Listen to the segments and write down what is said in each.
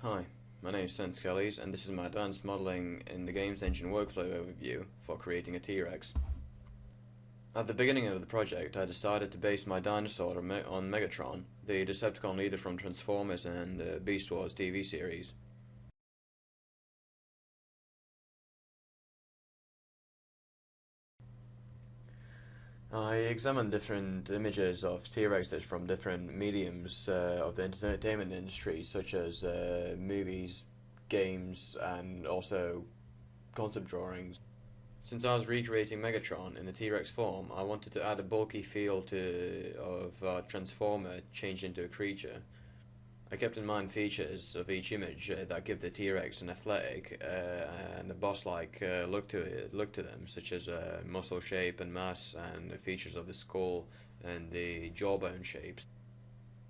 Hi, my name is Sense Kellys, and this is my advanced modeling in the games engine workflow overview for creating a T-Rex. At the beginning of the project, I decided to base my dinosaur on Megatron, the Decepticon leader from Transformers and Beast Wars TV series. I examined different images of T-Rexes from different mediums of the entertainment industry, such as movies, games, and also concept drawings. Since I was recreating Megatron in the T-Rex form, I wanted to add a bulky feel of a Transformer changed into a creature. I kept in mind features of each image that give the T-Rex an athletic and a boss-like look to them, such as muscle shape and mass, and the features of the skull and the jawbone shapes.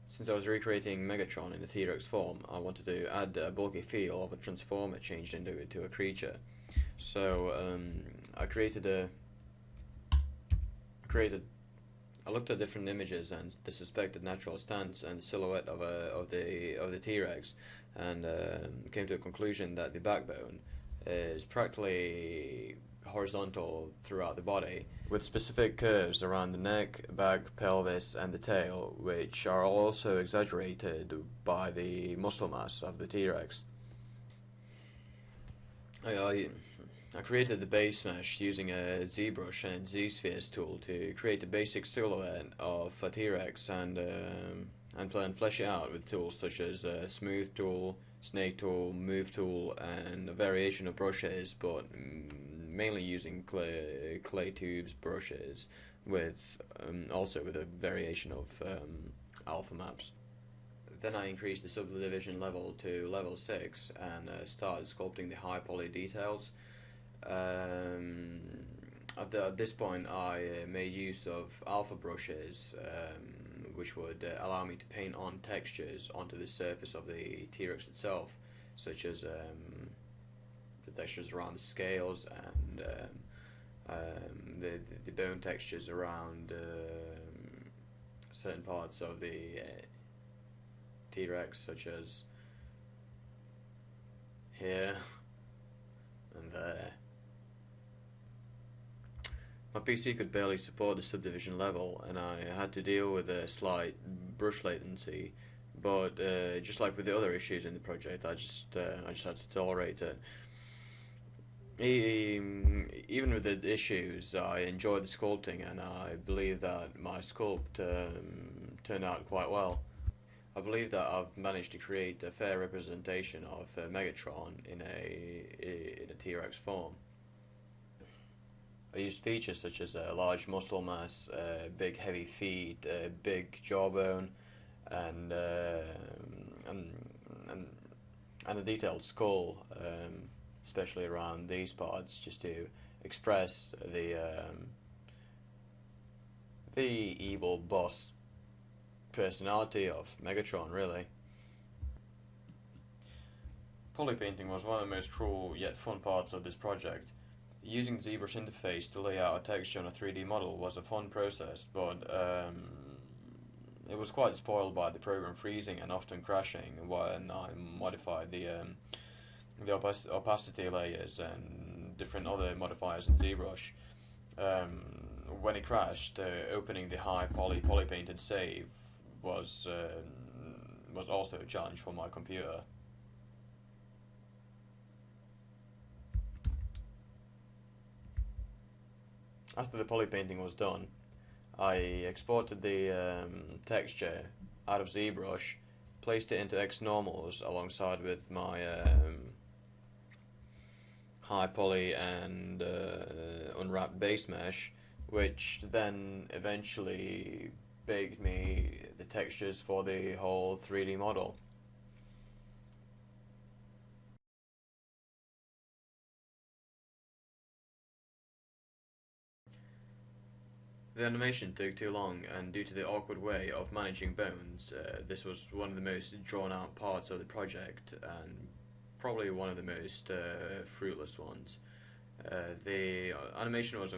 Since I was recreating Megatron in the T-Rex form, I wanted to add a bulky feel of a Transformer changed into a creature. So created I looked at different images and the suspected natural stance and silhouette of the T-Rex, and came to a conclusion that the backbone is practically horizontal throughout the body, with specific curves around the neck, back, pelvis, and the tail, which are also exaggerated by the muscle mass of the T-Rex. I, I created the base mesh using a ZBrush and Z-Spheres tool to create a basic silhouette of a T-Rex and flesh it out with tools such as Smooth tool, Snake tool, Move tool, and a variation of brushes, but mainly using clay tubes brushes, with also with a variation of alpha maps. Then I increased the subdivision level to level 6 and started sculpting the high poly details. Um, at this point, I made use of alpha brushes, which would allow me to paint on textures onto the surface of the T-Rex itself, such as the textures around the scales and the bone textures around certain parts of the T-Rex, such as here and there. My PC could barely support the subdivision level, and I had to deal with a slight brush latency. But just like with the other issues in the project, I just had to tolerate it. Even with the issues, I enjoyed the sculpting, and I believe that my sculpt turned out quite well. I believe that I've managed to create a fair representation of Megatron in a T-Rex form. I used features such as a large muscle mass, big heavy feet, big jawbone, and and and and a detailed skull, especially around these parts, just to express the evil boss personality of Megatron, really. Polypainting was one of the most cruel yet fun parts of this project. Using the ZBrush interface to lay out a texture on a 3D model was a fun process, but it was quite spoiled by the program freezing and often crashing when I modified the opacity layers and different other modifiers in ZBrush. When it crashed, opening the high poly painted save was also a challenge for my computer. After the poly painting was done, I exported the texture out of ZBrush, placed it into XNormals alongside with my high poly and unwrapped base mesh, which then eventually baked me the textures for the whole 3D model. The animation took too long, and due to the awkward way of managing bones, this was one of the most drawn out parts of the project, and probably one of the most fruitless ones. The animation was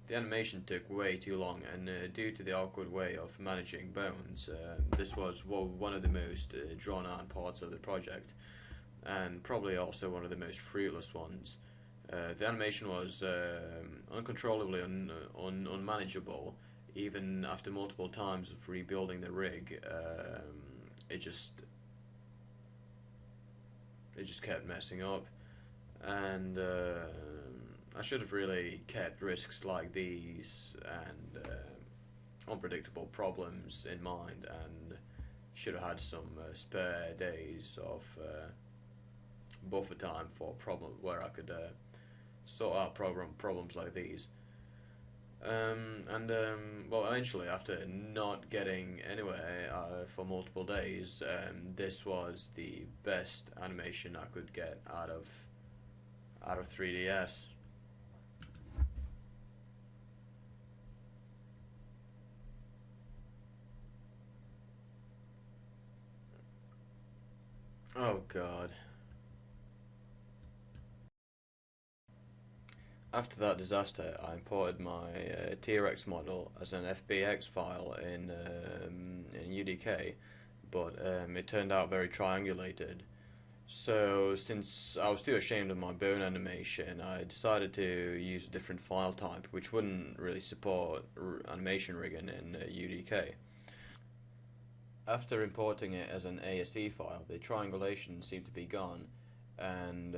the animation took way too long, and due to the awkward way of managing bones, this was one of the most drawn-out parts of the project, and probably also one of the most fruitless ones. The animation was uncontrollably unmanageable, even after multiple times of rebuilding the rig. It just kept messing up, and I should have really kept risks like these and unpredictable problems in mind, and should have had some spare days of buffer time for problem where I could sort out problems like these. Well, eventually, after not getting anywhere for multiple days, this was the best animation I could get out of 3DS. Oh god. After that disaster, I imported my T-Rex model as an FBX file in UDK, but it turned out very triangulated. So, since I was too ashamed of my bone animation, I decided to use a different file type, which wouldn't really support animation rigging in UDK. After importing it as an ASE file, the triangulation seemed to be gone, and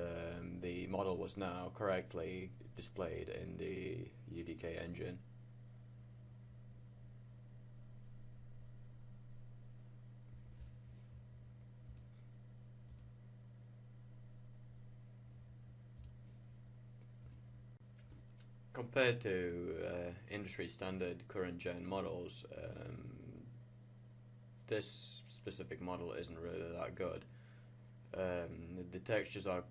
the model was now correctly displayed in the UDK engine. Compared to industry standard current gen models, this specific model isn't really that good. The textures are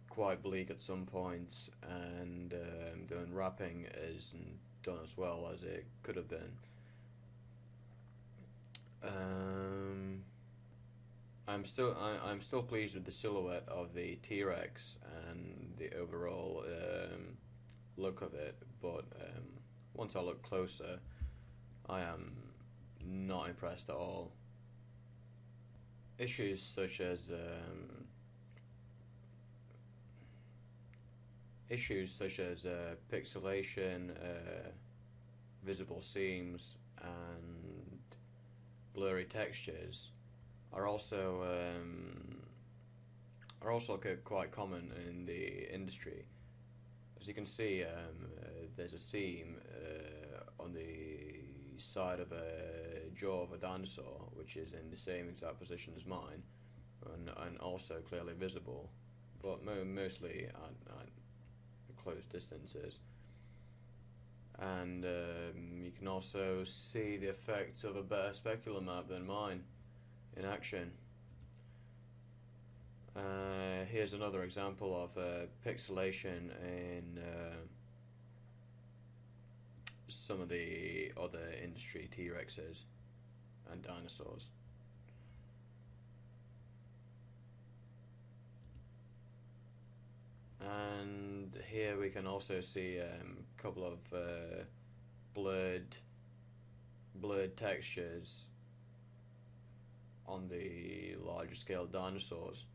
quite bleak at some points, and the unwrapping isn't done as well as it could have been. I'm still pleased with the silhouette of the T-Rex and the overall look of it, but once I look closer, I am not impressed at all. Issues such as pixelation, visible seams, and blurry textures are also quite common in the industry. As you can see, there's a seam on the side of a jaw of a dinosaur, which is in the same exact position as mine, and also clearly visible, but mostly at close distances. And you can also see the effects of a better specular map than mine in action. Here's another example of pixelation in some of the other industry T-Rexes and dinosaurs. And here we can also see a couple of blurred textures on the larger scale dinosaurs.